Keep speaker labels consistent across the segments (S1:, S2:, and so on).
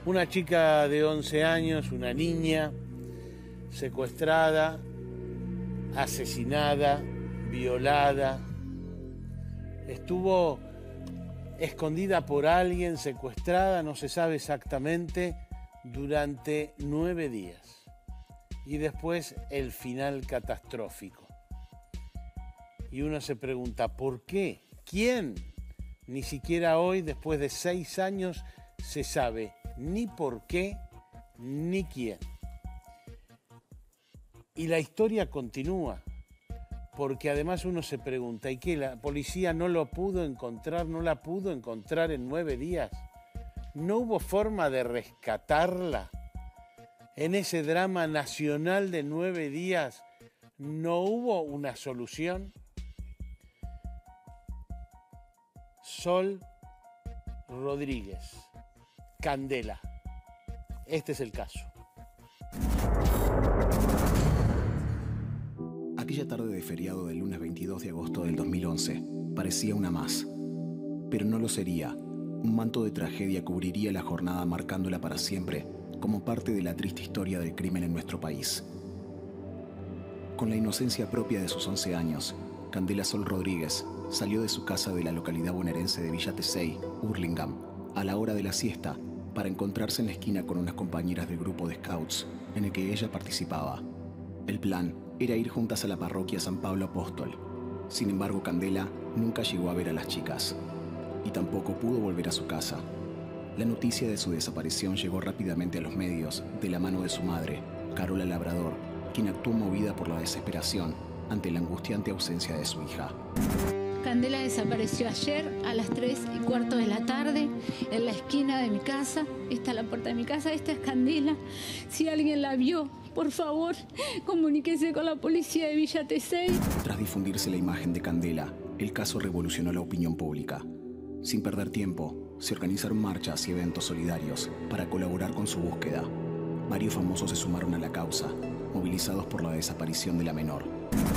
S1: Una chica de 11 años, una niña, secuestrada, asesinada, violada. Estuvo escondida por alguien, secuestrada, no se sabe exactamente, durante 9 días. Y después el final catastrófico. Y uno se pregunta, ¿por qué? ¿Quién? Ni siquiera hoy, después de 6 años, se sabe ni por qué, ni quién. Y la historia continúa, porque además uno se pregunta, ¿y qué? ¿La policía no lo pudo encontrar, no la pudo encontrar en 9 días? ¿No hubo forma de rescatarla? En ese drama nacional de 9 días, ¿no hubo una solución? Sol Rodríguez, Candela. Este es el caso.
S2: Aquella tarde de feriado del lunes 22 de agosto del 2011 parecía una más, pero no lo sería. Un manto de tragedia cubriría la jornada marcándola para siempre como parte de la triste historia del crimen en nuestro país. Con la inocencia propia de sus 11 años, Candela Sol Rodríguez salió de su casa de la localidad bonaerense de Villa Tesey, Hurlingham, a la hora de la siesta para encontrarse en la esquina con unas compañeras del grupo de scouts en el que ella participaba. El plan era ir juntas a la parroquia San Pablo Apóstol. Sin embargo, Candela nunca llegó a ver a las chicas y tampoco pudo volver a su casa. La noticia de su desaparición llegó rápidamente a los medios de la mano de su madre, Carola Labrador, quien actuó movida por la desesperación ante la angustiante ausencia de su hija.
S3: Candela desapareció ayer a las 3:15 de la tarde en la esquina de mi casa. Esta es la puerta de mi casa, esta es Candela. Si alguien la vio, por favor, comuníquese con la policía de Villa Tesey.
S2: Tras difundirse la imagen de Candela, el caso revolucionó la opinión pública. Sin perder tiempo, se organizaron marchas y eventos solidarios para colaborar con su búsqueda. Varios famosos se sumaron a la causa, movilizados por la desaparición de la menor.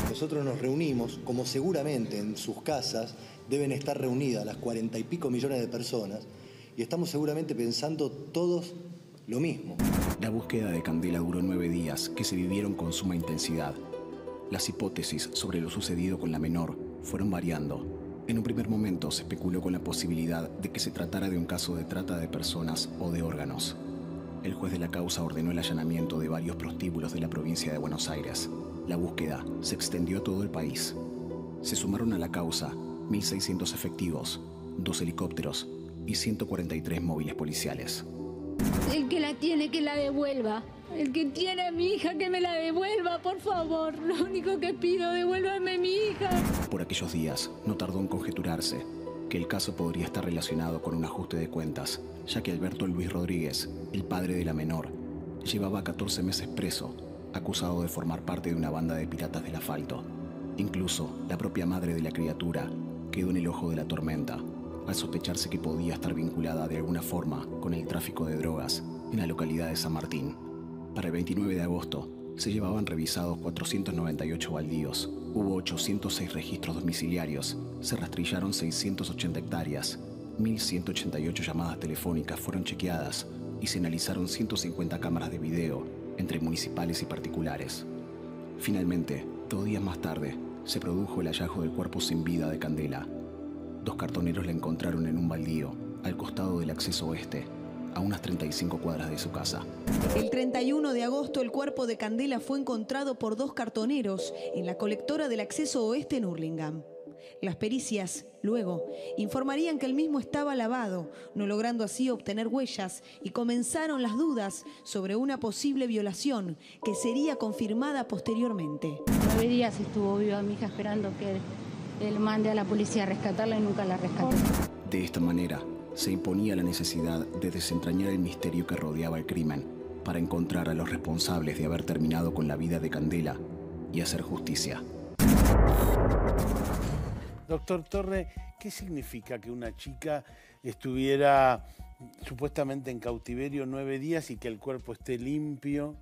S4: Nosotros nos reunimos, como seguramente en sus casas deben estar reunidas las 40 y pico millones de personas, y estamos seguramente pensando todos lo mismo.
S2: La búsqueda de Candela duró 9 días que se vivieron con suma intensidad. Las hipótesis sobre lo sucedido con la menor fueron variando. En un primer momento se especuló con la posibilidad de que se tratara de un caso de trata de personas o de órganos. El juez de la causa ordenó el allanamiento de varios prostíbulos de la provincia de Buenos Aires. La búsqueda se extendió a todo el país. Se sumaron a la causa 1.600 efectivos, 2 helicópteros y 143 móviles policiales.
S3: El que la tiene, que la devuelva. El que tiene a mi hija, que me la devuelva, por favor. Lo único que pido, devuélvame a mi hija.
S2: Por aquellos días, no tardó en conjeturarse que el caso podría estar relacionado con un ajuste de cuentas, ya que Alberto Luis Rodríguez, el padre de la menor, llevaba 14 meses preso, acusado de formar parte de una banda de piratas del asfalto. Incluso la propia madre de la criatura quedó en el ojo de la tormenta, al sospecharse que podía estar vinculada de alguna forma con el tráfico de drogas en la localidad de San Martín. Para el 29 de agosto se llevaban revisados 498 baldíos, hubo 806 registros domiciliarios, se rastrillaron 680 hectáreas, 1.188 llamadas telefónicas fueron chequeadas y se analizaron 150 cámaras de video entre municipales y particulares. Finalmente, 2 días más tarde, se produjo el hallazgo del cuerpo sin vida de Candela. 2 cartoneros la encontraron en un baldío, al costado del acceso oeste, a unas 35 cuadras de su casa.
S5: El 31 de agosto, el cuerpo de Candela fue encontrado por 2 cartoneros en la colectora del acceso oeste en Hurlingham. Las pericias, luego, informarían que el mismo estaba lavado, no logrando así obtener huellas, y comenzaron las dudas sobre una posible violación que sería confirmada posteriormente.
S3: 9 días estuvo viva mi hija esperando que él mande a la policía a rescatarla y nunca la rescató.
S2: De esta manera, se imponía la necesidad de desentrañar el misterio que rodeaba el crimen para encontrar a los responsables de haber terminado con la vida de Candela y hacer justicia.
S1: Doctor Torre, ¿qué significa que una chica estuviera supuestamente en cautiverio 9 días y que el cuerpo esté limpio,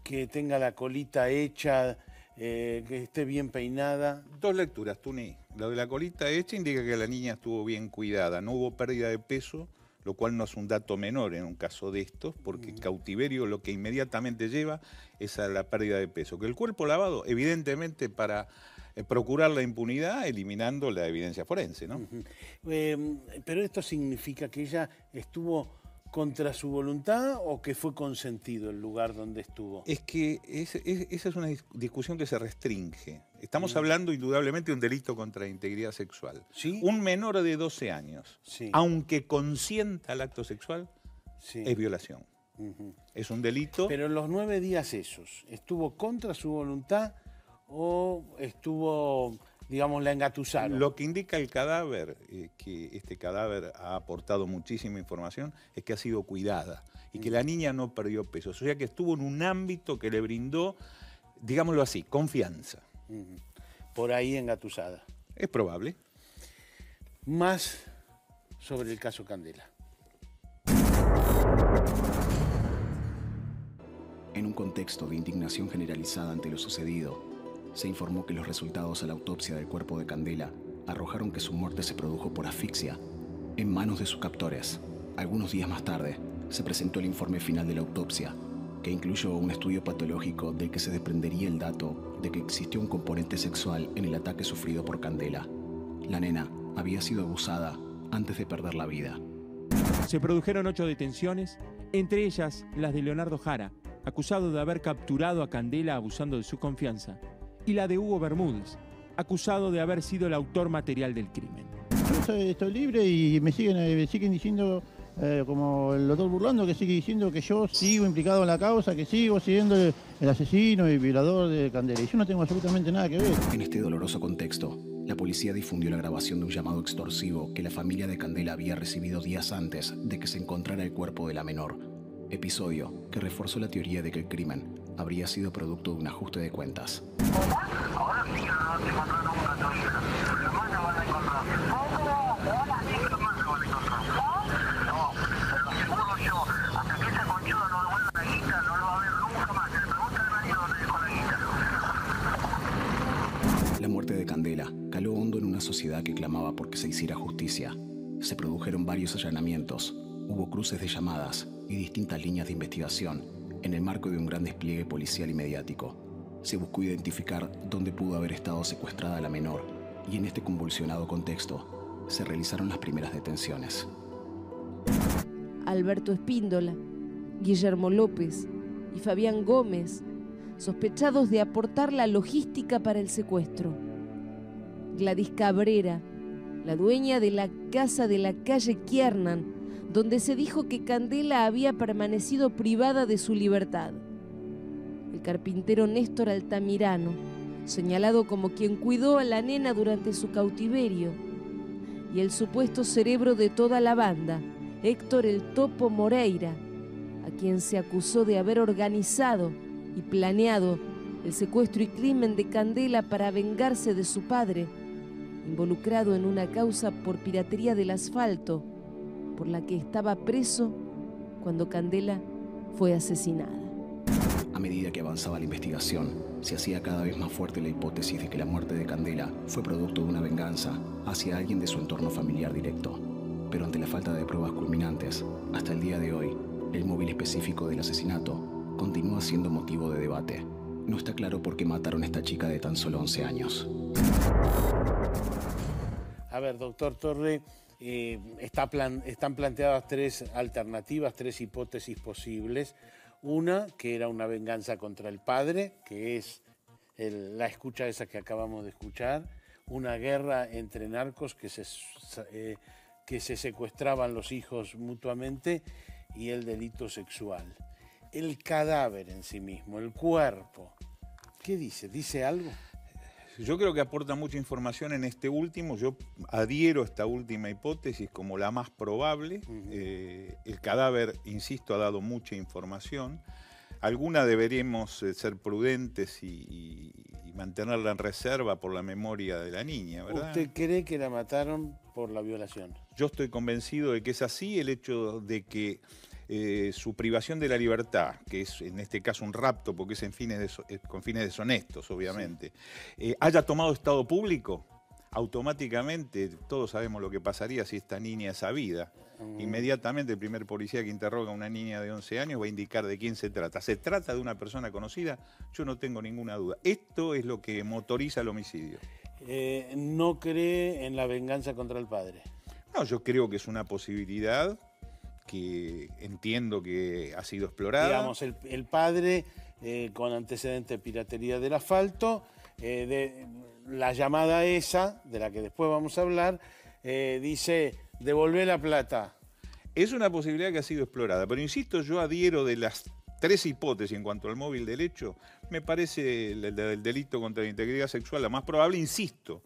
S1: que tenga la colita hecha, que esté bien peinada?
S6: 2 lecturas, Tuni. Lo de la colita hecha indica que la niña estuvo bien cuidada, no hubo pérdida de peso, lo cual no es un dato menor en un caso de estos, porque cautiverio lo que inmediatamente lleva es a la pérdida de peso. Que el cuerpo lavado, evidentemente, para procurar la impunidad, eliminando la evidencia forense, ¿no?
S1: Pero esto significa que ella estuvo contra su voluntad o que fue consentido el lugar donde estuvo.
S6: Es que esa es una discusión que se restringe. Estamos hablando indudablemente de un delito contra la integridad sexual.
S1: ¿Sí?
S6: Un menor de 12 años, aunque consienta el acto sexual, es violación. Es un delito.
S1: Pero en los 9 días esos, ¿estuvo contra su voluntad o estuvo, digamos, la engatusaron?
S6: Lo que indica el cadáver, que este cadáver ha aportado muchísima información, es que ha sido cuidada y que la niña no perdió peso. O sea que estuvo en un ámbito que le brindó, digámoslo así, confianza.
S1: Por ahí engatusada.
S6: Es probable.
S1: Más sobre el caso Candela.
S2: En un contexto de indignación generalizada ante lo sucedido, se informó que los resultados a la autopsia del cuerpo de Candela arrojaron que su muerte se produjo por asfixia, en manos de sus captores. Algunos días más tarde, se presentó el informe final de la autopsia, que incluyó un estudio patológico del que se desprendería el dato de que existió un componente sexual en el ataque sufrido por Candela. La nena había sido abusada antes de perder la vida.
S7: Se produjeron 8 detenciones, entre ellas las de Leonardo Jara, acusado de haber capturado a Candela abusando de su confianza, y la de Hugo Bermúdez, acusado de haber sido el autor material del crimen.
S8: Yo estoy libre y me siguen diciendo, como el doctor Burlando, que sigue diciendo que yo sigo implicado en la causa, que sigo siendo el asesino y violador de Candela. Y yo no tengo absolutamente nada que ver.
S2: En este doloroso contexto, la policía difundió la grabación de un llamado extorsivo que la familia de Candela había recibido días antes de que se encontrara el cuerpo de la menor. Episodio que reforzó la teoría de que el crimen habría sido producto de un ajuste de cuentas.
S9: Ahora sí que no te encontraron nunca a tu hija. Jamás la van a encontrar. Ahora sí que jamás la van a encontrar. No, pero lo aseguro yo, hasta que esa conchuda no devuelva la guita, no lo va a ver nunca más. Se le pregunta al marido dónde dejó la guita.
S2: La muerte de Candela caló hondo en una sociedad que clamaba porque se hiciera justicia. Se produjeron varios allanamientos, hubo cruces de llamadas y distintas líneas de investigación en el marco de un gran despliegue policial y mediático. Se buscó identificar dónde pudo haber estado secuestrada la menor y en este convulsionado contexto se realizaron las primeras detenciones.
S10: Alberto Espíndola, Guillermo López y Fabián Gómez, sospechados de aportar la logística para el secuestro. Gladys Cabrera, la dueña de la casa de la calle Kiernan, donde se dijo que Candela había permanecido privada de su libertad. El carpintero Néstor Altamirano, señalado como quien cuidó a la nena durante su cautiverio, y el supuesto cerebro de toda la banda, Héctor el Topo Moreira, a quien se acusó de haber organizado y planeado el secuestro y crimen de Candela para vengarse de su padre, involucrado en una causa por piratería del asfalto, por la que estaba preso cuando Candela fue asesinada.
S2: A medida que avanzaba la investigación, se hacía cada vez más fuerte la hipótesis de que la muerte de Candela fue producto de una venganza hacia alguien de su entorno familiar directo. Pero ante la falta de pruebas culminantes, hasta el día de hoy, el móvil específico del asesinato continúa siendo motivo de debate. No está claro por qué mataron a esta chica de tan solo 11 años.
S1: A ver, doctor Torre, están planteadas 3 alternativas, 3 hipótesis posibles. Una, que era una venganza contra el padre, que es la escucha esa que acabamos de escuchar. Una guerra entre narcos que se secuestraban los hijos mutuamente, y el delito sexual. El cadáver en sí mismo, el cuerpo, ¿qué dice? ¿Dice algo?
S6: Yo creo que aporta mucha información en este último. Yo adhiero a esta última hipótesis como la más probable. El cadáver, insisto, ha dado mucha información. Alguna deberíamos ser prudentes y mantenerla en reserva por la memoria de la niña, ¿verdad?
S1: ¿Usted cree que la mataron por la violación?
S6: Yo estoy convencido de que es así. El hecho de que su privación de la libertad, que es en este caso un rapto, porque es con fines deshonestos, obviamente, haya tomado estado público, automáticamente todos sabemos lo que pasaría si esta niña es sabida. Inmediatamente el primer policía que interroga a una niña de 11 años va a indicar de quién se trata. ¿Se trata de una persona conocida? Yo no tengo ninguna duda. Esto es lo que motoriza el homicidio.
S1: ¿No cree en la venganza contra el padre?
S6: No, yo creo que es una posibilidad que entiendo que ha sido explorada.
S1: Digamos, el padre con antecedentes de piratería del asfalto, de la llamada esa, de la que después vamos a hablar, dice, devolvé la plata.
S6: Es una posibilidad que ha sido explorada, pero insisto, yo adhiero de las 3 hipótesis en cuanto al móvil del hecho, me parece el delito contra la integridad sexual la más probable, insisto,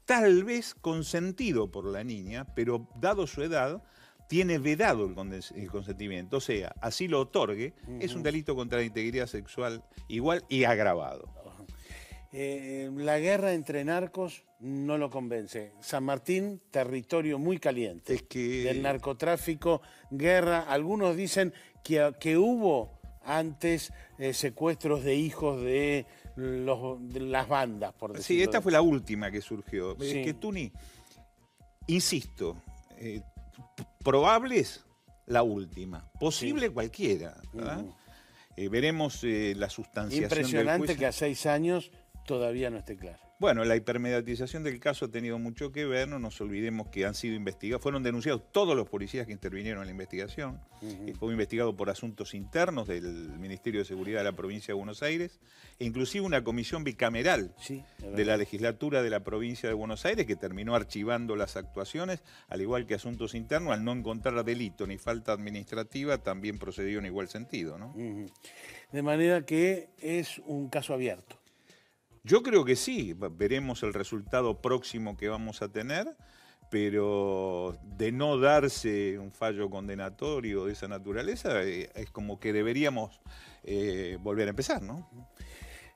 S6: tal vez consentido por la niña, pero dado su edad, tiene vedado el consentimiento, o sea, así lo otorgue, es un delito contra la integridad sexual igual y agravado.
S1: La guerra entre narcos no lo convence. San Martín, territorio muy caliente.
S6: Es que...
S1: Del narcotráfico, guerra. Algunos dicen que hubo antes secuestros de hijos de las bandas, por decirlo.
S6: Sí, esta fue la última que surgió.
S1: Sí.
S6: Es que Tuni, insisto, probable es la última, posible sí. Cualquiera, ¿verdad? Veremos la sustanciación
S1: Impresionante
S6: del juicio.
S1: Que a 6 años todavía no esté claro.
S6: Bueno, la hipermediatización del caso ha tenido mucho que ver, no nos olvidemos que han sido investigados, fueron denunciados todos los policías que intervinieron en la investigación, fue investigado por asuntos internos del Ministerio de Seguridad de la provincia de Buenos Aires, e inclusive una comisión bicameral de la legislatura de la provincia de Buenos Aires que terminó archivando las actuaciones, al igual que asuntos internos, al no encontrar delito ni falta administrativa, también procedió en igual sentido, ¿no?
S1: De manera que es un caso abierto.
S6: Yo creo que sí, veremos el resultado próximo que vamos a tener, pero de no darse un fallo condenatorio de esa naturaleza, es como que deberíamos volver a empezar, ¿no?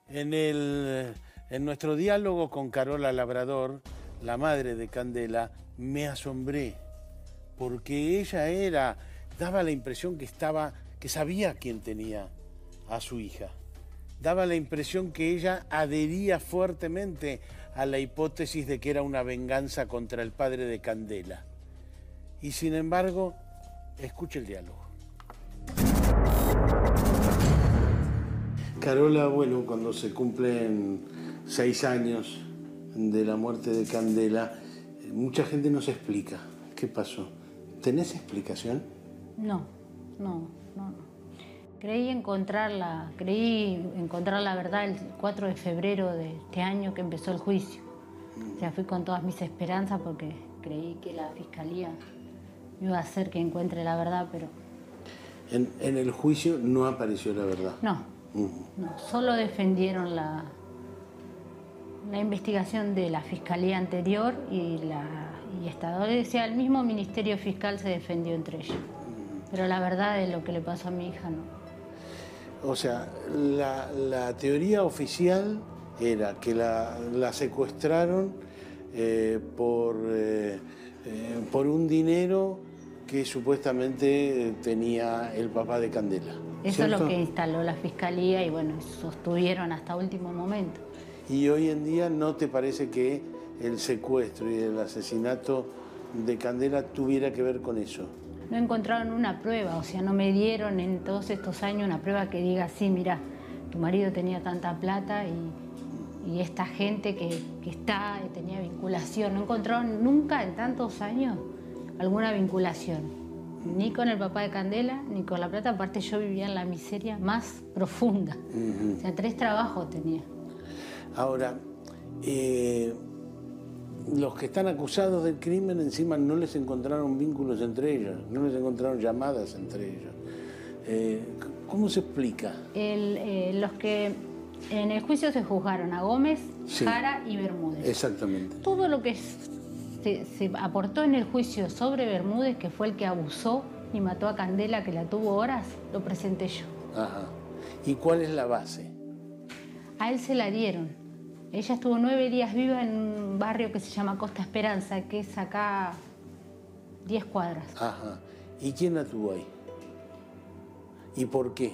S1: En nuestro diálogo con Carola Labrador, la madre de Candela, me asombré, porque ella daba la impresión que sabía quién tenía a su hija. Daba la impresión que ella adhería fuertemente a la hipótesis de que era una venganza contra el padre de Candela. Y sin embargo, escuche el diálogo. Carola, bueno, cuando se cumplen 6 años de la muerte de Candela, mucha gente no se explica. ¿Qué pasó? ¿Tenés explicación?
S11: No. Creí encontrar la verdad el 4 de febrero de este año que empezó el juicio. O sea, fui con todas mis esperanzas porque creí que la fiscalía iba a hacer que encuentre la verdad, pero...
S1: En el juicio no apareció la verdad.
S11: No, solo defendieron la investigación de la fiscalía anterior y esta. Decía, el mismo Ministerio Fiscal se defendió entre ellos. Pero la verdad de lo que le pasó a mi hija no.
S1: O sea, la teoría oficial era que la secuestraron por un dinero que supuestamente tenía el papá de Candela.
S11: Eso
S1: ¿cierto?
S11: Es lo que instaló la fiscalía y bueno, sostuvieron hasta último momento.
S1: ¿Y hoy en día no te parece que el secuestro y el asesinato de Candela tuviera que ver con eso?
S11: No encontraron una prueba, o sea, no me dieron en todos estos años una prueba que diga, sí, mira, tu marido tenía tanta plata y esta gente que tenía vinculación. No encontraron nunca en tantos años alguna vinculación, ni con el papá de Candela, ni con la plata. Aparte yo vivía en la miseria más profunda, o sea, 3 trabajos tenía.
S1: Ahora, los que están acusados del crimen encima no les encontraron vínculos entre ellos, no les encontraron llamadas entre ellos. ¿Cómo se explica?
S11: Los que en el juicio se juzgaron a Gómez, Jara y Bermúdez.
S1: Exactamente.
S11: Todo lo que se aportó en el juicio sobre Bermúdez, que fue el que abusó y mató a Candela, que la tuvo horas, lo presenté yo.
S1: Ajá. ¿Y cuál es la base?
S11: A él se la dieron. Ella estuvo 9 días viva en un barrio que se llama Costa Esperanza, que es acá 10 cuadras.
S1: Ajá. ¿Y quién la tuvo ahí? ¿Y por qué?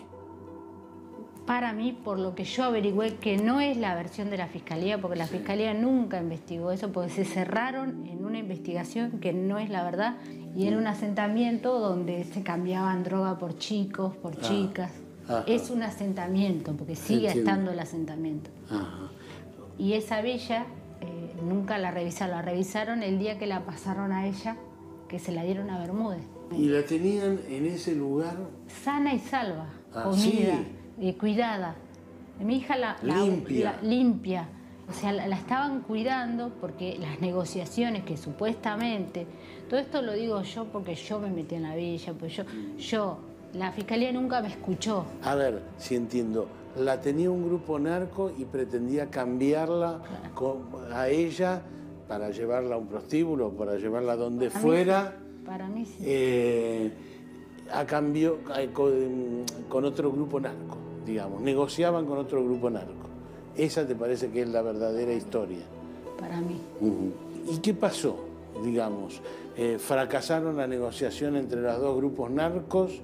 S11: para mí, por lo que yo averigüé, que no es la versión de la Fiscalía, porque la Fiscalía nunca investigó eso, porque se cerraron en una investigación que no es la verdad, y era un asentamiento donde se cambiaban droga por chicos, por chicas. Es un asentamiento, porque sigue estando el asentamiento. Y esa villa nunca la revisaron, la revisaron el día que la pasaron a ella, que se la dieron a Bermúdez.
S1: ¿Y la tenían en ese lugar?
S11: Sana y salva, comida, cuidada. Mi hija limpia. O sea, la estaban cuidando porque las negociaciones que supuestamente... Todo esto lo digo yo porque yo me metí en la villa, pues la Fiscalía nunca me escuchó.
S1: A ver, si entiendo. La tenía un grupo narco y pretendía cambiarla a ella para llevarla a un prostíbulo, para llevarla donde fuera.
S11: Para mí sí.
S1: A cambio con otro grupo narco, digamos. Negociaban con otro grupo narco. ¿Esa te parece que es la verdadera historia?
S11: Para mí.
S1: ¿Y qué pasó, digamos? Fracasaron la negociación entre los dos grupos narcos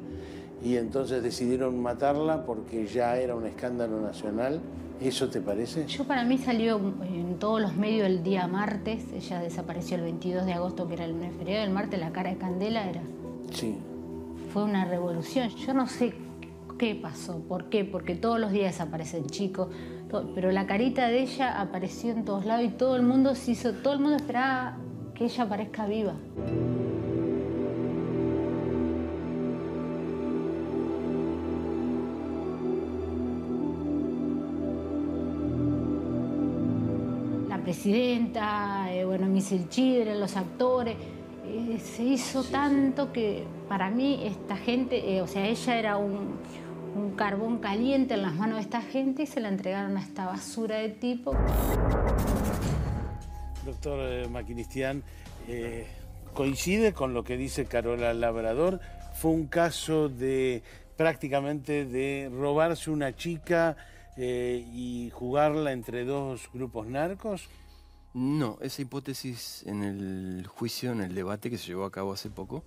S1: y entonces decidieron matarla porque ya era un escándalo nacional. ¿Eso te parece?
S11: Para mí salió en todos los medios el día martes. Ella desapareció el 22 de agosto, que era el lunes feriado. El martes la cara de Candela era...
S1: Sí.
S11: Fue una revolución. Yo no sé qué pasó, por qué, porque todos los días aparecen chicos, pero la carita de ella apareció en todos lados y todo el mundo esperaba que ella aparezca viva. La presidenta, Michel Chidre, los actores, se hizo tanto que para mí esta gente, ella era un carbón caliente en las manos de esta gente y se la entregaron a esta basura de tipo.
S1: Doctor Maquinistián, coincide con lo que dice Carola Labrador. Fue un caso prácticamente de robarse una chica y jugarla entre dos grupos narcos.
S12: No, esa hipótesis en el juicio, en el debate que se llevó a cabo hace poco,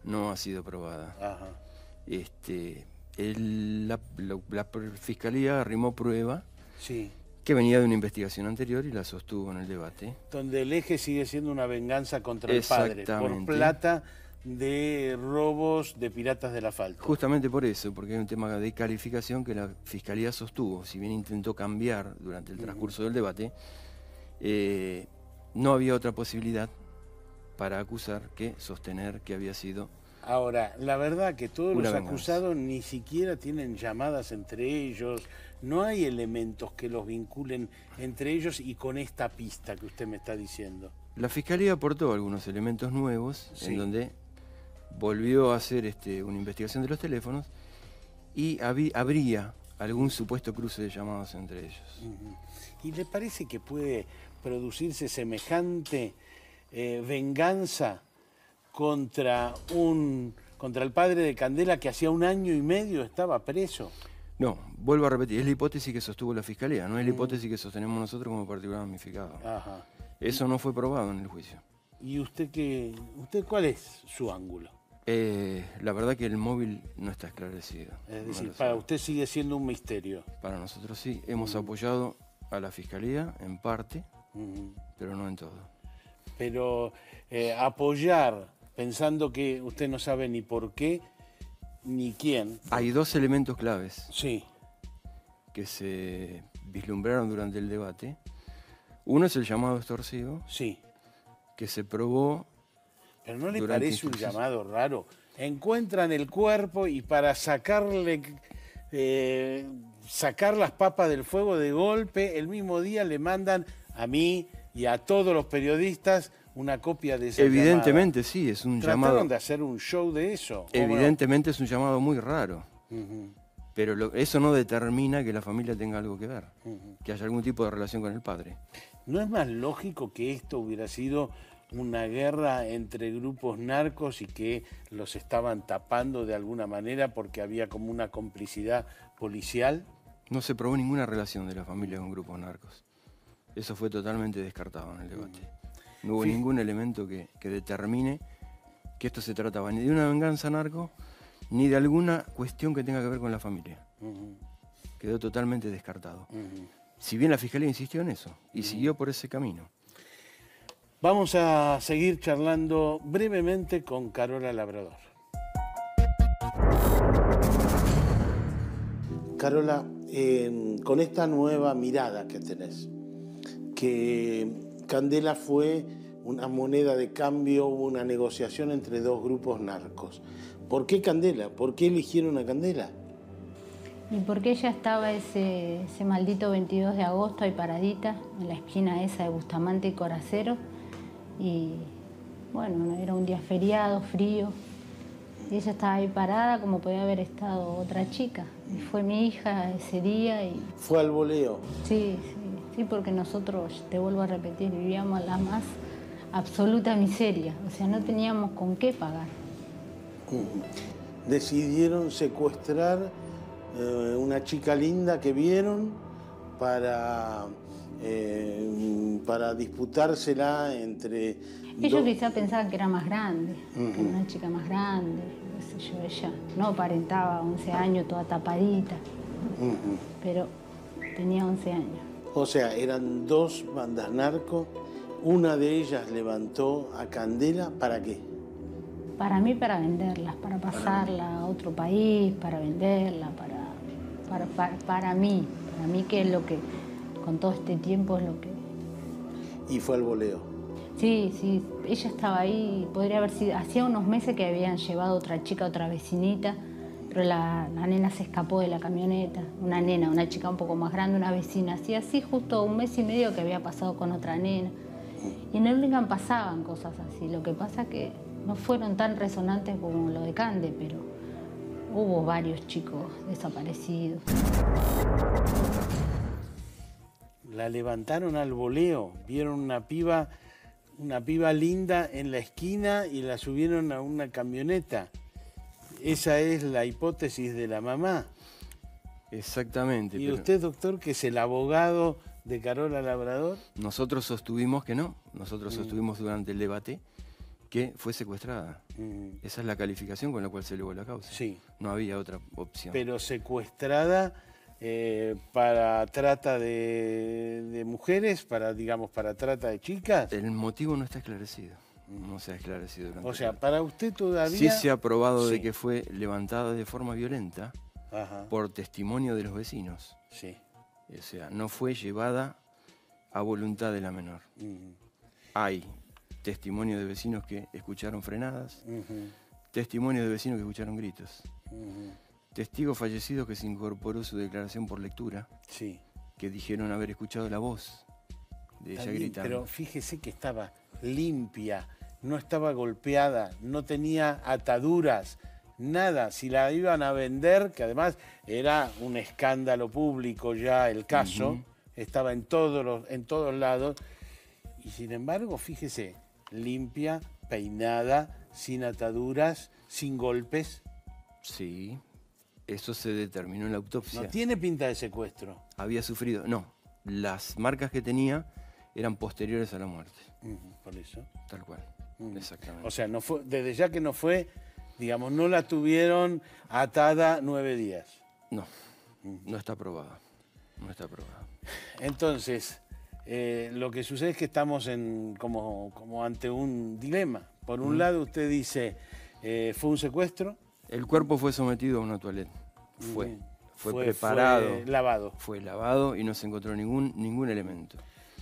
S12: no ha sido probada.
S1: Ajá.
S12: La Fiscalía arrimó prueba
S1: Sí.
S12: que venía de una investigación anterior y la sostuvo en el debate.
S1: Donde el eje sigue siendo una venganza contra el padre por plata de robos de piratas del asfalto.
S12: Justamente por eso, porque hay un tema de calificación que la Fiscalía sostuvo, si bien intentó cambiar durante el transcurso del debate, no había otra posibilidad para acusar que sostener que había sido...
S1: Ahora, la verdad que todos los acusados ni siquiera tienen llamadas entre ellos, no hay elementos que los vinculen entre ellos y con esta pista que usted me está diciendo.
S12: La Fiscalía aportó algunos elementos nuevos en donde volvió a hacer una investigación de los teléfonos y habría algún supuesto cruce de llamadas entre ellos.
S1: ¿Y le parece que puede producirse semejante venganza contra el padre de Candela que hacía 1 año y medio estaba preso?
S12: No, vuelvo a repetir, es la hipótesis que sostuvo la Fiscalía, no es la hipótesis que sostenemos nosotros como particular damnificado.
S1: Ajá.
S12: Eso no fue probado en el juicio.
S1: ¿Y usted cuál es su ángulo?
S12: La verdad que el móvil no está esclarecido.
S1: Es decir, para usted sigue siendo un misterio.
S12: Para nosotros sí, hemos apoyado a la Fiscalía en parte, pero no en todo.
S1: Pero apoyar pensando que usted no sabe ni por qué ni quién.
S12: Hay 2 elementos claves
S1: que
S12: se vislumbraron durante el debate. Uno es el llamado extorsivo, que se probó.
S1: ¿Pero no le parece un llamado raro? Encuentran el cuerpo y para sacar las papas del fuego de golpe, el mismo día le mandan a mí y a todos los periodistas una copia de esa
S12: Evidentemente
S1: llamada.
S12: Sí, es un
S1: ¿Trataron
S12: llamado...
S1: de hacer un show de eso?
S12: Evidentemente es un llamado muy raro. Pero eso no determina que la familia tenga algo que ver, que haya algún tipo de relación con el padre.
S1: ¿No es más lógico que esto hubiera sido una guerra entre grupos narcos y que los estaban tapando de alguna manera porque había como una complicidad policial?
S12: No se probó ninguna relación de la familia con grupos narcos. Eso fue totalmente descartado en el debate. No hubo ningún elemento que determine que esto se trataba ni de una venganza narco, ni de alguna cuestión que tenga que ver con la familia. quedó totalmente descartado. Si bien la Fiscalía insistió en eso y siguió por ese camino.
S1: Vamos a seguir charlando brevemente con Carola Labrador. Carola, con esta nueva mirada que tenés, que Candela fue una moneda de cambio, hubo una negociación entre dos grupos narcos. ¿Por qué Candela? ¿Por qué eligieron a Candela?
S11: Y porque ella estaba ese maldito 22 de agosto ahí paradita, en la esquina esa de Bustamante y Coracero. Y bueno, era un día feriado, frío. Y ella estaba ahí parada como podía haber estado otra chica. Y fue mi hija ese día y...
S1: ¿Fue al voleo?
S11: Sí, porque nosotros, te vuelvo a repetir, vivíamos en la más absoluta miseria. O sea, no teníamos con qué pagar.
S1: Decidieron secuestrar una chica linda que vieron para disputársela entre...
S11: Ellos quizá pensaban que era más grande, que era una chica más grande, qué sé yo, ella no aparentaba 11 años, toda tapadita, pero tenía 11 años.
S1: O sea, eran dos bandas narco, una de ellas levantó a Candela, ¿para qué?
S11: Para mí, para venderlas, para pasarla a otro país, para venderla, para mí que es lo que, con todo este tiempo es lo que...
S1: ¿Y fue al voleo?
S11: Sí, ella estaba ahí, podría haber sido, hacía unos meses que habían llevado otra chica, otra vecinita, pero la nena se escapó de la camioneta, una chica un poco más grande, una vecina, así justo un mes y medio que había pasado con otra nena. Y en Hurlingham pasaban cosas así, lo que pasa que no fueron tan resonantes como lo de Cande, pero hubo varios chicos desaparecidos.
S1: La levantaron al voleo, vieron una piba linda en la esquina y la subieron a una camioneta. Esa es la hipótesis de la mamá.
S12: Exactamente.
S1: ¿Y usted, doctor, que es el abogado de Carola Labrador?
S12: Nosotros sostuvimos que no. Nosotros sostuvimos durante el debate que fue secuestrada. Esa es la calificación con la cual se elevó la causa.
S1: Sí.
S12: No había otra opción.
S1: Pero secuestrada para trata de mujeres, para trata de chicas.
S12: El motivo no está esclarecido. No se ha esclarecido durante
S1: o sea, para usted todavía...
S12: Sí se ha probado de que fue levantada de forma violenta por testimonio de los vecinos.
S1: Sí.
S12: O sea, no fue llevada a voluntad de la menor. Hay testimonio de vecinos que escucharon frenadas, testimonio de vecinos que escucharon gritos, testigo fallecido que se incorporó su declaración por lectura, que dijeron haber escuchado la voz de ella gritando.
S1: Pero fíjese que estaba limpia, no estaba golpeada, no tenía ataduras, nada. Si la iban a vender, que además era un escándalo público ya el caso, estaba en todos lados, y sin embargo, fíjese, limpia, peinada, sin ataduras, sin golpes.
S12: Sí, eso se determinó en la autopsia.
S1: No tiene pinta de secuestro.
S12: Había sufrido, no, las marcas que tenía eran posteriores a la muerte.
S1: Por eso.
S12: Tal cual, exactamente.
S1: O sea, no fue, desde ya que no fue, digamos, no la tuvieron atada 9 días.
S12: No, no está probada. No está probada.
S1: Entonces, lo que sucede es que estamos como ante un dilema. Por un lado, usted dice, ¿fue un secuestro?
S12: El cuerpo fue sometido a una toilette. Fue preparado.
S1: Fue lavado.
S12: Fue lavado y no se encontró ningún elemento.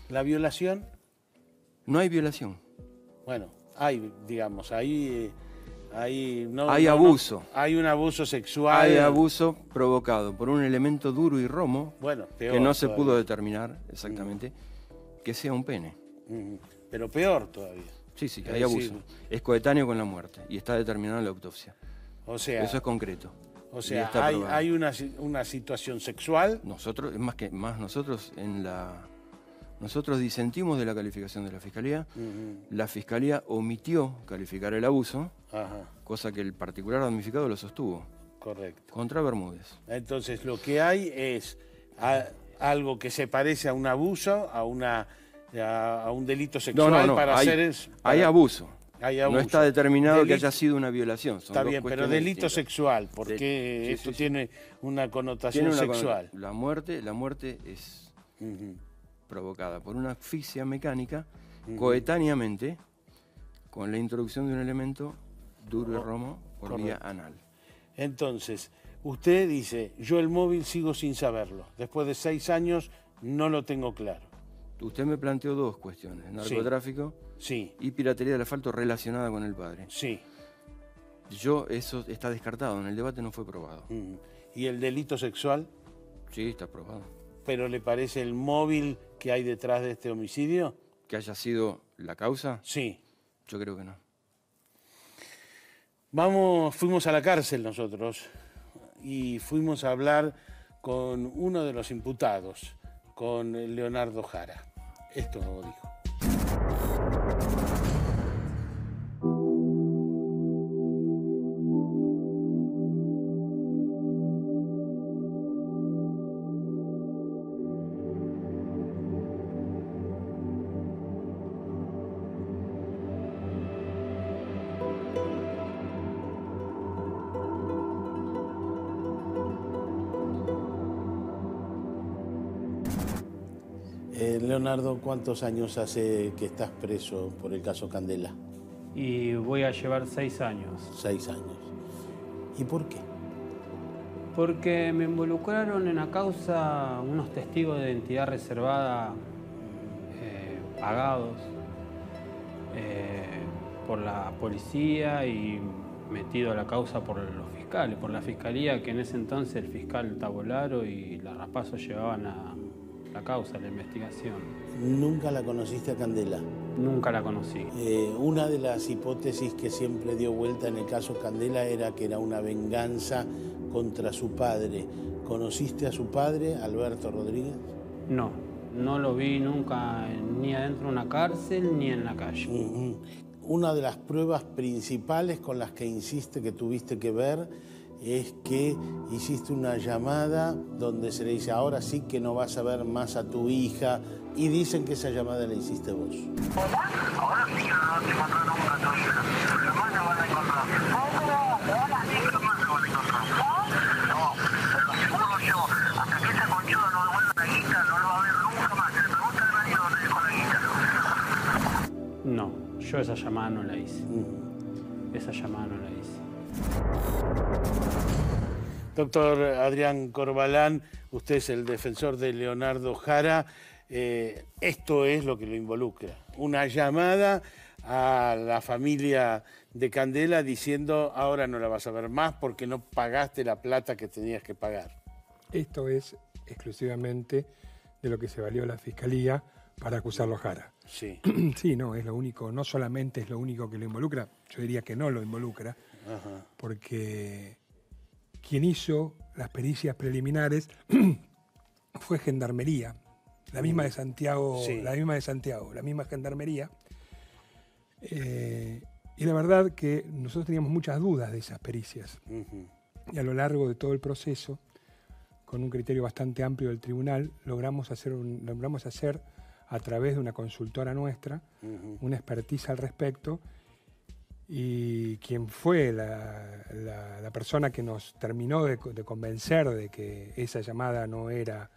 S1: ¿La violación?
S12: No hay violación.
S1: Bueno, hay, digamos, hay
S12: abuso.
S1: Hay un abuso sexual.
S12: Hay abuso provocado por un elemento duro y romo
S1: peor
S12: que no se
S1: todavía
S12: pudo determinar exactamente que sea un pene.
S1: Pero peor todavía.
S12: Sí, hay abuso. Es coetáneo con la muerte y está determinado en la autopsia.
S1: O sea,
S12: eso es concreto.
S1: O sea, hay una situación sexual.
S12: Nosotros, nosotros disentimos de la calificación de la Fiscalía. La Fiscalía omitió calificar el abuso, cosa que el particular damnificado lo sostuvo.
S1: Correcto.
S12: Contra Bermúdez.
S1: Entonces, lo que hay es algo que se parece a un abuso, a un delito sexual.
S12: No, hay abuso. No está determinado que haya sido una violación. Son
S1: está
S12: dos
S1: bien, pero
S12: cuestiones
S1: delito
S12: distintas.
S1: sexual, porque esto tiene una connotación sexual.
S12: La muerte es provocada por una asfixia mecánica coetáneamente con la introducción de un elemento duro y romo por vía anal.
S1: Entonces, usted dice, yo el móvil sigo sin saberlo. Después de 6 años no lo tengo claro.
S12: Usted me planteó dos cuestiones, narcotráfico y piratería del asfalto relacionada con el padre.
S1: Sí.
S12: Eso está descartado, en el debate no fue probado.
S1: ¿Y el delito sexual?
S12: Sí, está probado.
S1: ¿Pero le parece el móvil que hay detrás de este homicidio?
S12: ¿Que haya sido la causa?
S1: Sí.
S12: Yo creo que no.
S1: Fuimos a la cárcel nosotros y fuimos a hablar con uno de los imputados, con Leonardo Jara. Esto dijo. Leonardo, ¿cuántos años hace que estás preso por el caso Candela?
S13: Y voy a llevar 6 años.
S1: 6 años. ¿Y por qué?
S13: Porque me involucraron en la causa unos testigos de identidad reservada pagados por la policía y metido a la causa por los fiscales, por la fiscalía, que en ese entonces el fiscal Tabolaro y la Rapazo llevaban a la causa, la investigación.
S1: ¿Nunca la conociste a Candela?
S13: Nunca la conocí.
S1: Una de las hipótesis que siempre dio vuelta en el caso Candela era que era una venganza contra su padre. ¿Conociste a su padre, Alberto Rodríguez?
S13: No, no lo vi nunca ni adentro de una cárcel ni en la calle.
S1: Una de las pruebas principales con las que insiste que tuviste que ver es que hiciste una llamada donde se le dice ahora sí que no vas a ver más a tu hija y dicen que esa llamada la hiciste vos.
S9: Hola, ahora sí que no vas a encontrar nunca a tu hija. Jamás la van a encontrar. Ahora sí que jamás la van a encontrar. No, te lo aseguro yo. Hasta que esa conchuda no devuelva la guita, no lo va a ver nunca más. Se le pregunta al marido dónde dejó la guita.
S13: No, yo esa llamada no la hice. Esa llamada no la hice.
S1: Doctor Adrián Corbalán, usted es el defensor de Leonardo Jara. Esto es lo que lo involucra. Una llamada a la familia de Candela diciendo ahora no la vas a ver más porque no pagaste la plata que tenías que pagar.
S14: Esto es exclusivamente de lo que se valió la Fiscalía para acusarlo a Jara.
S1: Sí.
S14: Sí, no, es lo único, no solamente es lo único que lo involucra, yo diría que no lo involucra, porque quien hizo las pericias preliminares fue Gendarmería, la misma de Santiago, la misma Gendarmería. Y la verdad que nosotros teníamos muchas dudas de esas pericias. Y a lo largo de todo el proceso, con un criterio bastante amplio del tribunal, logramos hacer a través de una consultora nuestra, una expertiza al respecto, y quien fue la persona que nos terminó de convencer de que esa llamada no era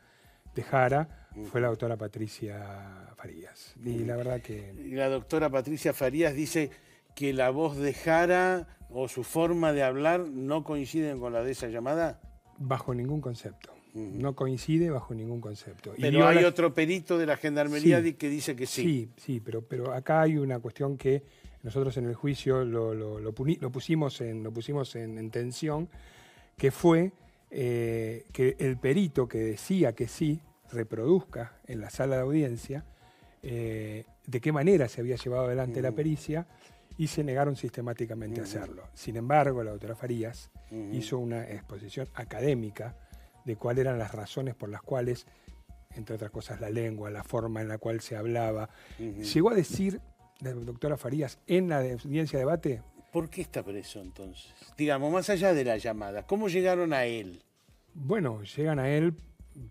S14: de Jara, fue la doctora Patricia Farías. Y la verdad que...
S1: La doctora Patricia Farías dice que la voz de Jara o su forma de hablar no coinciden con la de esa llamada.
S14: Bajo ningún concepto. No coincide bajo ningún concepto.
S1: Pero hay otro perito de la Gendarmería que dice que sí.
S14: Sí, pero acá hay una cuestión que nosotros en el juicio lo pusimos en tensión, que fue que el perito que decía que sí reproduzca en la sala de audiencia de qué manera se había llevado adelante la pericia, y se negaron sistemáticamente a hacerlo. Sin embargo, la doctora Farías hizo una exposición académica de cuáles eran las razones por las cuales, entre otras cosas, la lengua, la forma en la cual se hablaba. Llegó a decir la doctora Farías en la audiencia de debate...
S1: ¿Por qué está preso entonces? Digamos, más allá de la llamada, ¿cómo llegaron a él?
S14: Bueno, llegan a él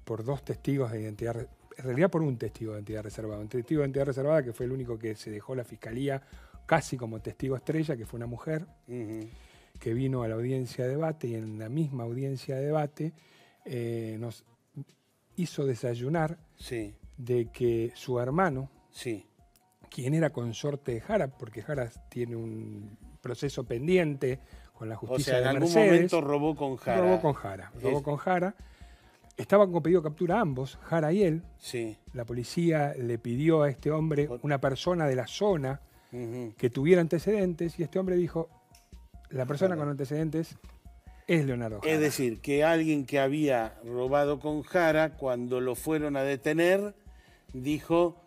S14: por dos testigos de identidad, en realidad por un testigo de identidad reservada. Un testigo de identidad reservada que fue el único que se dejó la Fiscalía casi como testigo estrella, que fue una mujer que vino a la audiencia de debate y en la misma audiencia de debate nos hizo desayunar de que su hermano, quien era consorte de Jara, porque Jara tiene un proceso pendiente con la justicia de Mercedes.
S1: O sea, en algún momento robó con Jara.
S14: Robó con Jara. Estaban con pedido de captura ambos, Jara y él. La policía le pidió a este hombre, una persona de la zona, que tuviera antecedentes, y este hombre dijo, la persona con antecedentes es Leonardo Jara.
S1: Es decir, que alguien que había robado con Jara, cuando lo fueron a detener, dijo,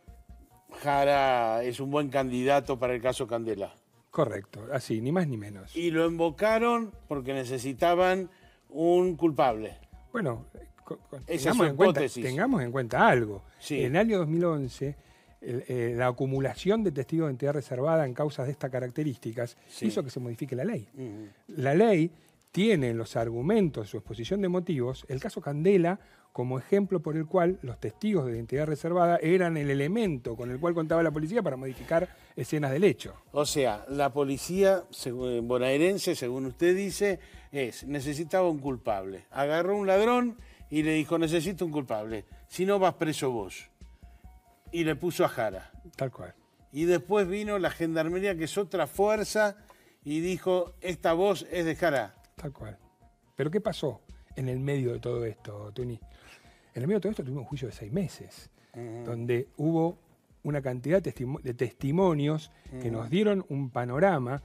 S1: Jara es un buen candidato para el caso Candela.
S14: Correcto, así, ni más ni menos.
S1: Y lo invocaron porque necesitaban un culpable.
S14: Bueno, tengamos en cuenta algo. En el año 2011, la acumulación de testigos de identidad reservada en causas de estas características hizo que se modifique la ley. La ley tiene en los argumentos, su exposición de motivos, el caso Candela como ejemplo por el cual los testigos de identidad reservada eran el elemento con el cual contaba la policía para modificar escenas del hecho.
S1: O sea, la policía bonaerense, según usted dice, necesitaba un culpable. Agarró un ladrón y le dijo, necesito un culpable, si no vas preso vos. Y le puso a Jara.
S14: Tal cual.
S1: Y después vino la gendarmería, que es otra fuerza, y dijo, esta voz es de Jara.
S14: Tal cual. ¿Pero qué pasó en el medio de todo esto, Tuni? En el medio de todo esto tuvimos un juicio de 6 meses, donde hubo una cantidad de testimonios que nos dieron un panorama,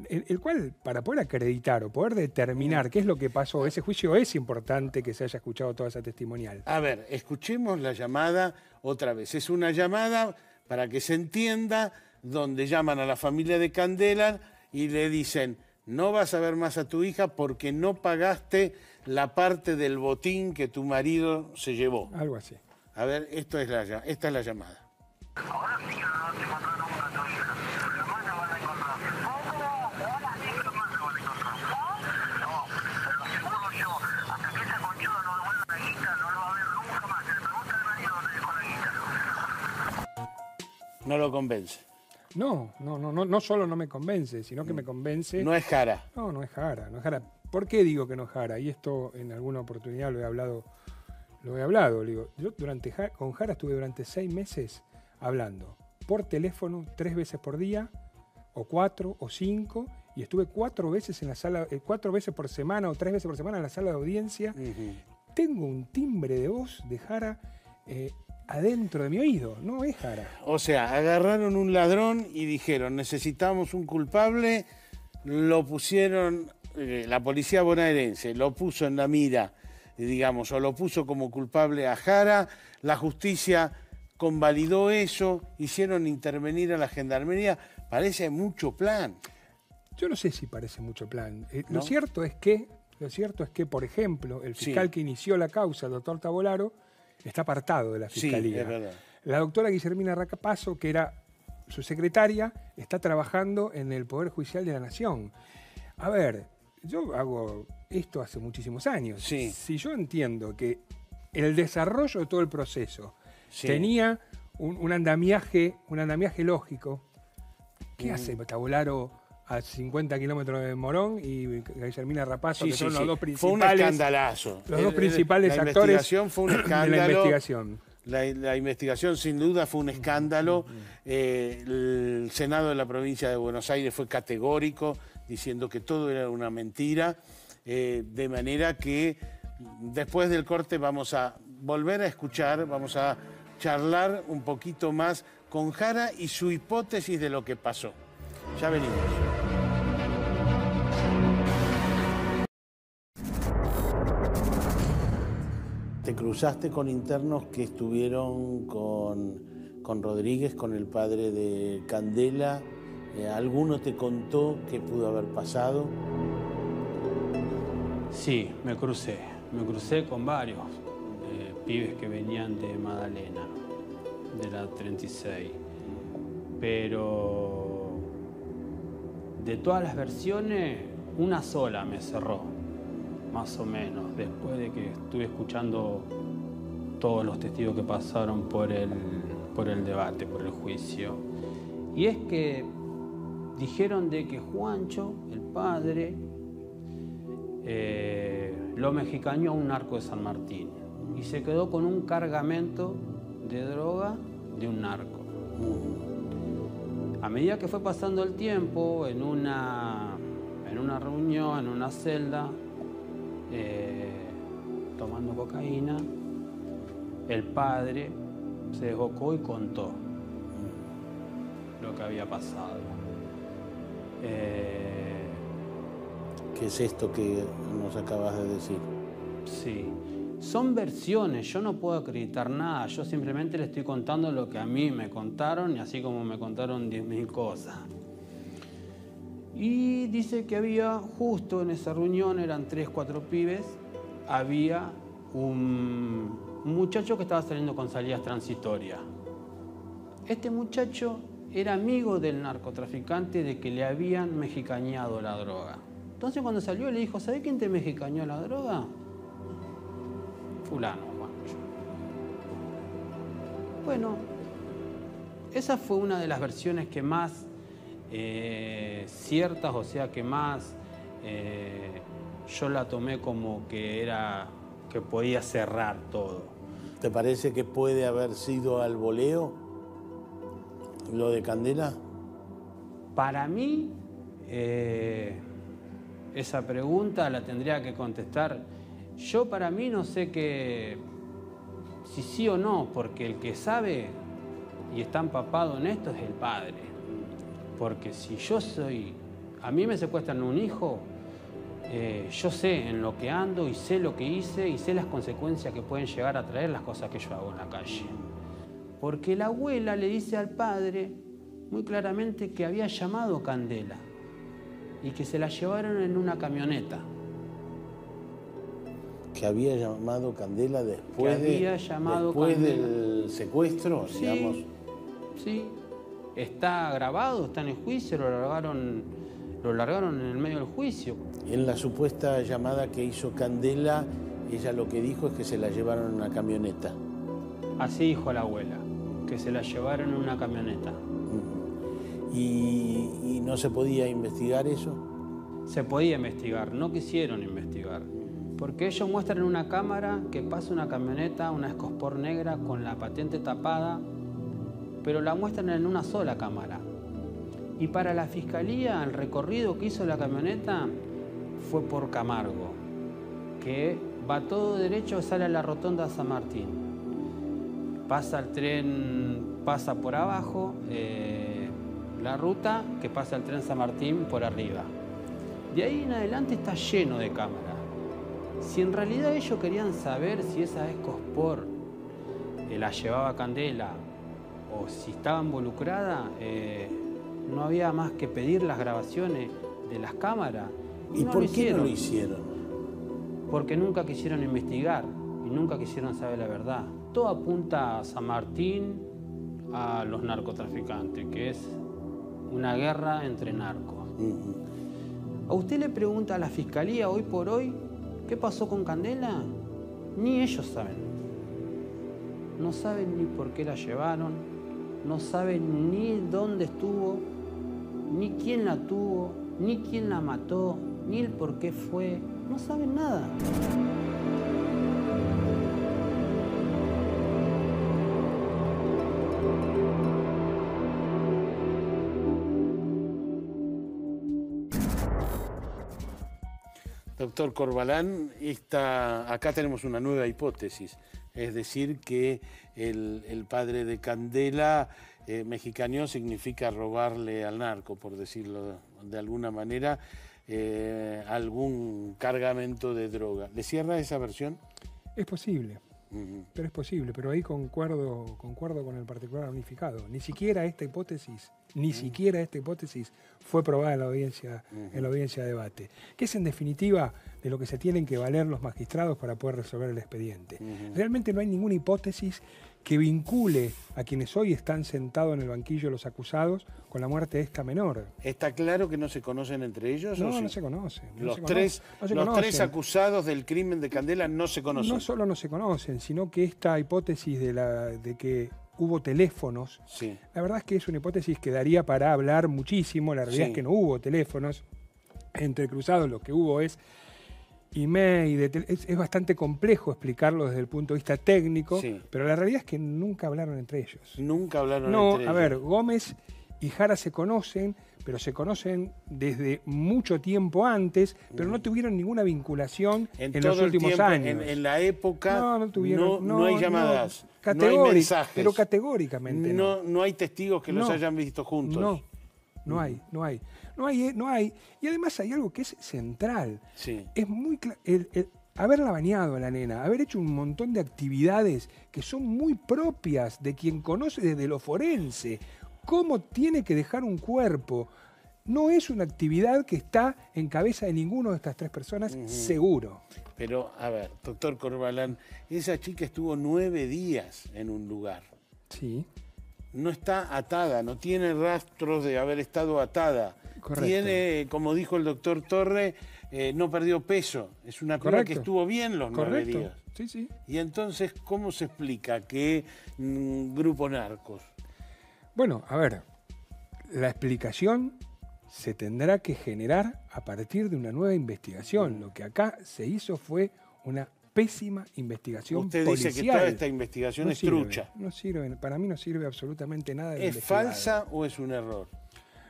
S14: el cual, para poder acreditar o poder determinar qué es lo que pasó, ese juicio es importante que se haya escuchado toda esa testimonial.
S1: A ver, escuchemos la llamada otra vez. Es una llamada, para que se entienda, donde llaman a la familia de Candela y le dicen, no vas a ver más a tu hija porque no pagaste la parte del botín que tu marido se llevó.
S14: Algo así.
S1: A ver, esta es la llamada.
S9: Ahora sí que no te encontraron nunca a tu hija. Jamás la van a encontrar. Ahora sí que jamás la van a encontrar. No, se lo aseguro yo. Hasta que esa conchuda no devuelva la guita, no lo va a ver nunca más. Se le pregunta al marido dónde dejó la guita.
S1: No lo convence.
S14: No solo no me convence, sino que me convence...
S1: No es Jara.
S14: No es Jara, no es Jara. ¿Por qué digo que no es Jara? Y esto en alguna oportunidad lo he hablado. Digo, yo con Jara estuve durante 6 meses hablando por teléfono 3 veces por día, o 4 o 5, y estuve 4 veces en la sala, 4 veces por semana o 3 veces por semana en la sala de audiencia. Tengo un timbre de voz de Jara adentro de mi oído, no es Jara.
S1: O sea, agarraron un ladrón y dijeron, necesitamos un culpable, lo pusieron, la policía bonaerense lo puso en la mira, digamos, o lo puso como culpable a Jara, la justicia convalidó eso, hicieron intervenir a la gendarmería. Parece mucho plan.
S14: Yo no sé si parece mucho plan.
S1: ¿No?
S14: Lo cierto es que, por ejemplo, el fiscal que inició la causa, el doctor Tavolaro, está apartado de la fiscalía.
S1: Sí, es verdad.
S14: La doctora Guillermina Racapazo, que era su secretaria, está trabajando en el Poder Judicial de la Nación. A ver, yo hago esto hace muchísimos años. Si yo entiendo que el desarrollo de todo el proceso tenía un andamiaje lógico, ¿qué hace Tavolaro a 50 kilómetros de Morón y Guillermina Rapazo, que son los dos principales?
S1: Fue un escandalazo.
S14: Los dos principales actores
S1: la investigación fue un escándalo.
S14: De la investigación.
S1: La investigación sin duda fue un escándalo. El Senado de la provincia de Buenos Aires fue categórico, diciendo que todo era una mentira. De manera que después del corte vamos a volver a escuchar, vamos a charlar un poquito más con Jara y su hipótesis de lo que pasó. Ya venimos. Te cruzaste con internos que estuvieron con Rodríguez, con el padre de Candela. ¿Alguno te contó qué pudo haber pasado?
S13: Sí, me crucé con varios pibes que venían de Magdalena, de la 36. Pero de todas las versiones, una sola me cerró, más o menos, después de que estuve escuchando todos los testigos que pasaron por el debate, por el juicio. Y es que dijeron de que Juancho, el padre, lo mexicañó a un narco de San Martín y se quedó con un cargamento de droga de un narco. A medida que fue pasando el tiempo, en una reunión, en una celda, tomando cocaína, el padre se desbocó y contó lo que había pasado.
S1: ¿Qué es esto que nos acabas de decir?
S13: Sí, son versiones, yo no puedo acreditar nada, yo simplemente le estoy contando lo que a mí me contaron y así como me contaron 10.000 cosas. Y dice que había, justo en esa reunión, eran 3, 4 pibes, había un muchacho que estaba saliendo con salidas transitorias. Este muchacho era amigo del narcotraficante de que le habían mexicañado la droga. Entonces cuando salió le dijo, ¿sabe quién te mexicañó la droga? Fulano, Juancho. Bueno, esa fue una de las versiones que más ciertas, o sea, que más yo la tomé como que podía cerrar todo.
S1: ¿Te parece que puede haber sido al voleo lo de Candela?
S13: Para mí, esa pregunta la tendría que contestar. Yo para mí no sé si sí o no, porque el que sabe y está empapado en esto es el padre. Porque si a mí me secuestran un hijo, yo sé en lo que ando y sé lo que hice y sé las consecuencias que pueden llegar a traer las cosas que yo hago en la calle. Porque la abuela le dice al padre muy claramente que había llamado a Candela y que se la llevaron en una camioneta.
S1: Que había llamado Candela después del secuestro,
S13: sí,
S1: digamos.
S13: Sí, está grabado, está en el juicio, lo largaron en el medio del juicio.
S1: En la supuesta llamada que hizo Candela, ella lo que dijo es que se la llevaron en una camioneta.
S13: Así dijo la abuela, que se la llevaron en una camioneta.
S1: ¿Y no se podía investigar eso?
S13: Se podía investigar, no quisieron investigar. Porque ellos muestran en una cámara que pasa una camioneta, una EcoSport negra con la patente tapada, pero la muestran en una sola cámara. Y para la fiscalía, el recorrido que hizo la camioneta fue por Camargo, que va todo derecho, sale a la rotonda de San Martín. Pasa el tren, pasa por abajo, la ruta que pasa el tren San Martín por arriba. De ahí en adelante está lleno de cámaras. Si en realidad ellos querían saber si esa EcoSport la llevaba Candela o si estaba involucrada, no había más que pedir las grabaciones de las cámaras.
S1: ¿Y por qué no lo hicieron?
S13: Porque nunca quisieron investigar y nunca quisieron saber la verdad. Todo apunta a San Martín, a los narcotraficantes, que es una guerra entre narcos. A usted le pregunta a la fiscalía hoy por hoy, ¿qué pasó con Candela? Ni ellos saben. No saben ni por qué la llevaron, no saben ni dónde estuvo, ni quién la tuvo, ni quién la mató, ni el por qué fue. No saben nada.
S1: Doctor Corbalán, acá tenemos una nueva hipótesis, es decir, que el padre de Candela mexicañó significa robarle al narco, por decirlo de alguna manera, algún cargamento de droga. ¿Le cierra esa versión?
S14: Es posible, pero es posible, pero ahí concuerdo con el particular damnificado. Ni siquiera esta hipótesis fue probada en la audiencia de debate, que es en definitiva de lo que se tienen que valer los magistrados para poder resolver el expediente. Realmente no hay ninguna hipótesis que vincule a quienes hoy están sentados en el banquillo de los acusados con la muerte de esta menor.
S1: ¿Está claro que no se conocen entre ellos?
S14: No,
S1: ¿o sí?
S14: no se conocen.
S1: Los tres acusados del crimen de Candela no se conocen.
S14: No solo no se conocen, sino que esta hipótesis de que hubo teléfonos.
S1: Sí.
S14: La verdad es que es una hipótesis que daría para hablar muchísimo. La realidad es que no hubo teléfonos entrecruzados, lo que hubo es email, es bastante complejo explicarlo desde el punto de vista técnico, pero la realidad es que nunca hablaron entre ellos.
S1: Nunca hablaron entre ellos.
S14: No, a ver, Gómez y Jara se conocen, pero se conocen desde mucho tiempo antes, pero no tuvieron ninguna vinculación en los últimos años.
S1: En la época
S14: no
S1: no hay llamadas, no hay mensajes.
S14: Pero categóricamente
S1: no hay testigos que los hayan visto juntos.
S14: No hay. Y además hay algo que es central.
S1: Sí.
S14: Es muy haberla bañado a la nena, haber hecho un montón de actividades que son muy propias de quien conoce desde lo forense. Cómo tiene que dejar un cuerpo. No es una actividad que está en cabeza de ninguno de estas tres personas, seguro.
S1: Pero, a ver, doctor Corbalán, esa chica estuvo 9 días en un lugar.
S14: Sí.
S1: No está atada, no tiene rastros de haber estado atada.
S14: Correcto.
S1: Tiene, como dijo el doctor Torre, no perdió peso. Es una prueba que estuvo bien los 9 días.
S14: Sí, sí.
S1: Y entonces, ¿cómo se explica que grupo narcos?
S14: Bueno, a ver, la explicación se tendrá que generar a partir de una nueva investigación. Lo que acá se hizo fue una pésima investigación policial.
S1: Usted dice que toda esta investigación es trucha.
S14: No sirve, para mí no sirve absolutamente nada.
S1: ¿Es falsa o es un error?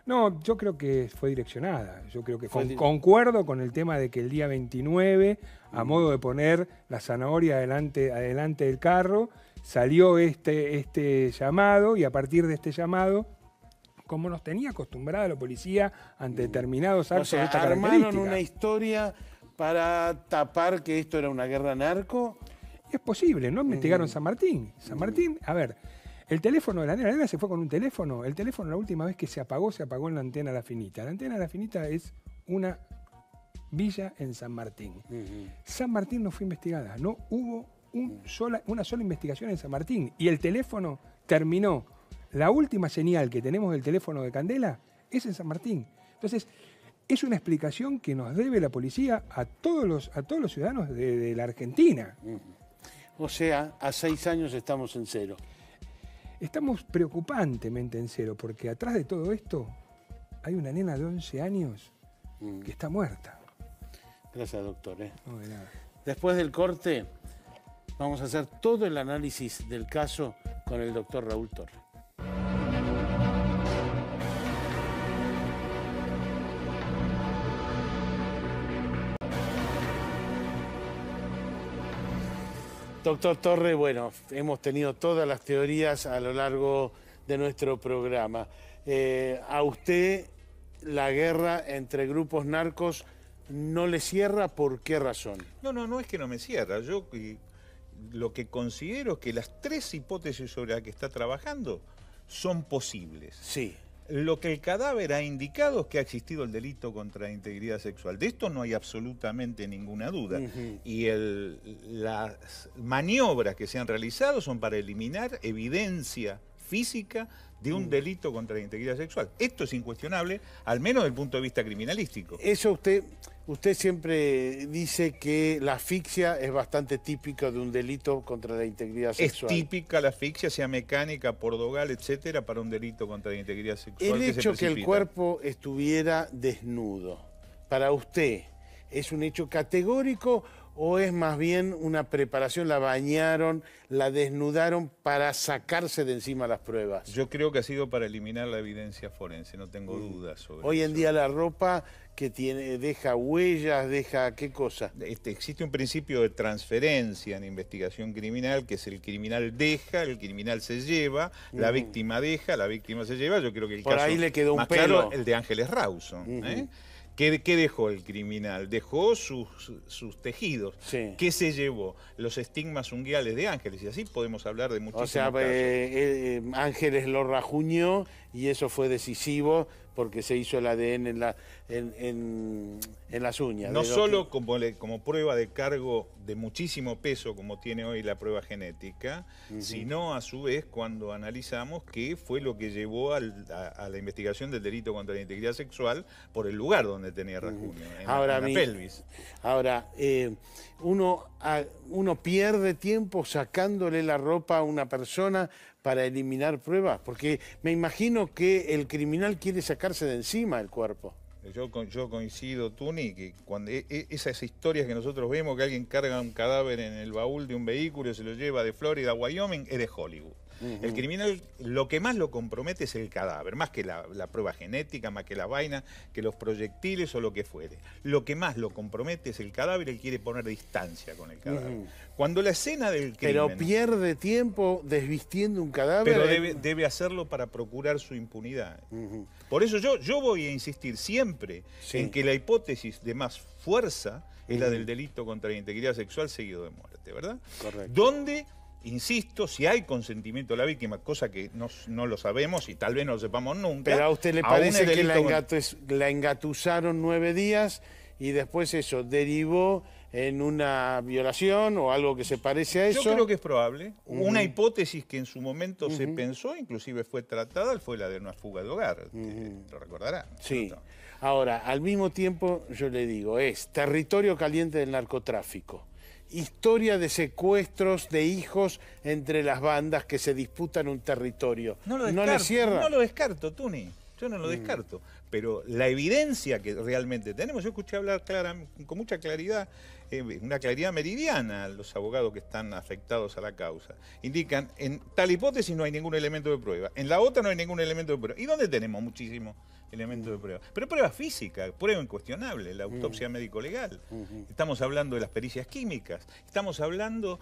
S14: No, yo creo que fue direccionada. Yo creo que concuerdo con el tema de que el día 29, a modo de poner la zanahoria adelante del carro, salió este llamado, y a partir de este llamado, como nos tenía acostumbrada la policía ante determinados actos de esta característica.
S1: ¿Armaron una historia para tapar que esto era una guerra narco?
S14: Es posible, ¿no? Investigaron San Martín. San Martín, a ver, el teléfono de la nena se fue con un teléfono. El teléfono la última vez que se apagó en la Antena La Finita. La Antena La Finita es una villa en San Martín. San Martín no fue investigada, no hubo una sola investigación en San Martín. Y el teléfono terminó. La última señal que tenemos del teléfono de Candela es en San Martín. Entonces, es una explicación que nos debe la policía a todos los ciudadanos de la Argentina.
S1: O sea, a 6 años estamos en cero.
S14: Estamos preocupantemente en cero, porque atrás de todo esto hay una nena de 11 años que está muerta.
S1: Gracias, doctor.
S14: No, de nada.
S1: Después del corte, vamos a hacer todo el análisis del caso con el doctor Raúl Torre. Doctor Torre, bueno, hemos tenido todas las teorías a lo largo de nuestro programa. ¿A usted la guerra entre grupos narcos no le cierra? ¿Por qué razón?
S6: No es que no me cierra. Yo lo que considero es que las 3 hipótesis sobre las que está trabajando son posibles.
S1: Sí.
S6: Lo que el cadáver ha indicado es que ha existido el delito contra la integridad sexual. De esto no hay absolutamente ninguna duda. Y las maniobras que se han realizado son para eliminar evidencia física de un delito contra la integridad sexual. Esto es incuestionable, al menos desde el punto de vista criminalístico.
S1: Eso usted siempre dice que la asfixia es bastante típica de un delito contra la integridad sexual.
S6: Es típica la asfixia, sea mecánica, por dogal, etcétera, para un delito contra la integridad sexual.
S1: El hecho que el cuerpo estuviera desnudo, para usted, ¿es un hecho categórico o es más bien una preparación? ¿La bañaron, la desnudaron para sacarse de encima las pruebas?
S6: Yo creo que ha sido para eliminar la evidencia forense, no tengo dudas sobre eso.
S1: Hoy en día la ropa que deja huellas, deja ¿qué cosa?
S6: Existe un principio de transferencia en investigación criminal, que es el criminal deja, el criminal se lleva, la víctima deja, la víctima se lleva. Yo creo que el
S1: Por
S6: caso
S1: ahí le quedó un
S6: más
S1: pelo.
S6: claro, el de Ángeles Rawson. ¿Qué dejó el criminal? Dejó sus tejidos.
S1: Sí.
S6: ¿Qué se llevó? Los estigmas unguiales de Ángeles. Y así podemos hablar de muchísimos casos.
S1: Ángeles lo rajuñó y eso fue decisivo porque se hizo el ADN en las uñas.
S6: No solo como prueba de cargo de muchísimo peso, como tiene hoy la prueba genética, sino a su vez cuando analizamos qué fue lo que llevó a la investigación del delito contra la integridad sexual por el lugar donde tenía rasguño, en la pelvis.
S1: Ahora, uno pierde tiempo sacándole la ropa a una persona para eliminar pruebas? Porque me imagino que el criminal quiere sacarse de encima el cuerpo.
S6: Yo coincido, Tuni, que cuando esas historias que nosotros vemos, que alguien carga un cadáver en el baúl de un vehículo y se lo lleva de Florida a Wyoming, es de Hollywood. El criminal, lo que más lo compromete es el cadáver, más que la prueba genética, más que la vaina, que los proyectiles o lo que fuere. Lo que más lo compromete es el cadáver, él quiere poner distancia con el cadáver. Cuando la escena del crimen...
S1: Pero pierde tiempo desvistiendo un cadáver.
S6: Pero debe hacerlo para procurar su impunidad. Por eso yo voy a insistir siempre en que la hipótesis de más fuerza es la del delito contra la integridad sexual seguido de muerte, ¿verdad? Correcto. Donde... Insisto, si hay consentimiento de la víctima, cosa que no lo sabemos y tal vez no lo sepamos nunca.
S1: Pero a usted le parece que la engatusaron 9 días y después eso derivó en una violación o algo que se parece a eso.
S6: Yo creo que es probable. Una hipótesis que en su momento se pensó, inclusive fue tratada, fue la de una fuga de hogar. Lo recordará.
S1: Sí.
S6: ¿Cierto?
S1: Ahora, al mismo tiempo, yo le digo, es territorio caliente del narcotráfico. Historia de secuestros de hijos entre las bandas que se disputan un territorio.
S6: No lo descarto, Tuni. Yo no lo descarto. Pero la evidencia que realmente tenemos, yo escuché hablar con mucha claridad, una claridad meridiana a los abogados que están afectados a la causa. Indican, en tal hipótesis no hay ningún elemento de prueba, en la otra no hay ningún elemento de prueba. ¿Y dónde tenemos muchísimos elementos de prueba? Pero prueba física, prueba incuestionable, la autopsia médico-legal. Estamos hablando de las pericias químicas, estamos hablando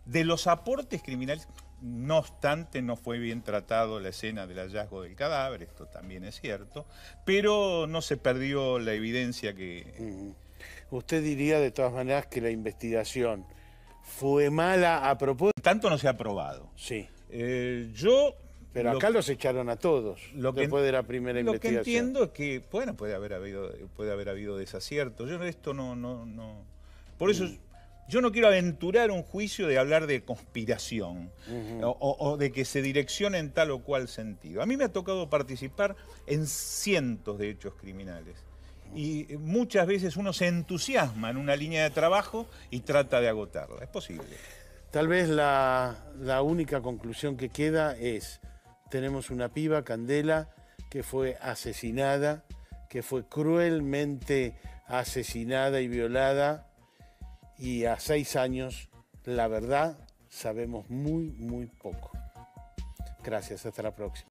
S6: de los aportes criminales. No obstante, no fue bien tratado la escena del hallazgo del cadáver, esto también es cierto, pero no se perdió la evidencia que...
S1: Usted diría de todas maneras que la investigación fue mala a propósito.
S6: Tanto no se ha probado.
S1: Sí.
S6: Pero
S1: acá los echaron a todos después de la primera investigación.
S6: Lo que entiendo es que, bueno, puede haber habido desaciertos. Yo esto no. Por eso yo no quiero aventurar un juicio de hablar de conspiración o de que se direccione en tal o cual sentido. A mí me ha tocado participar en cientos de hechos criminales. Y muchas veces uno se entusiasma en una línea de trabajo y trata de agotarla. Es posible.
S1: Tal vez la única conclusión que queda es, tenemos una piba, Candela, que fue asesinada, que fue cruelmente asesinada y violada, y a 6 años, la verdad, sabemos muy, muy poco. Gracias, hasta la próxima.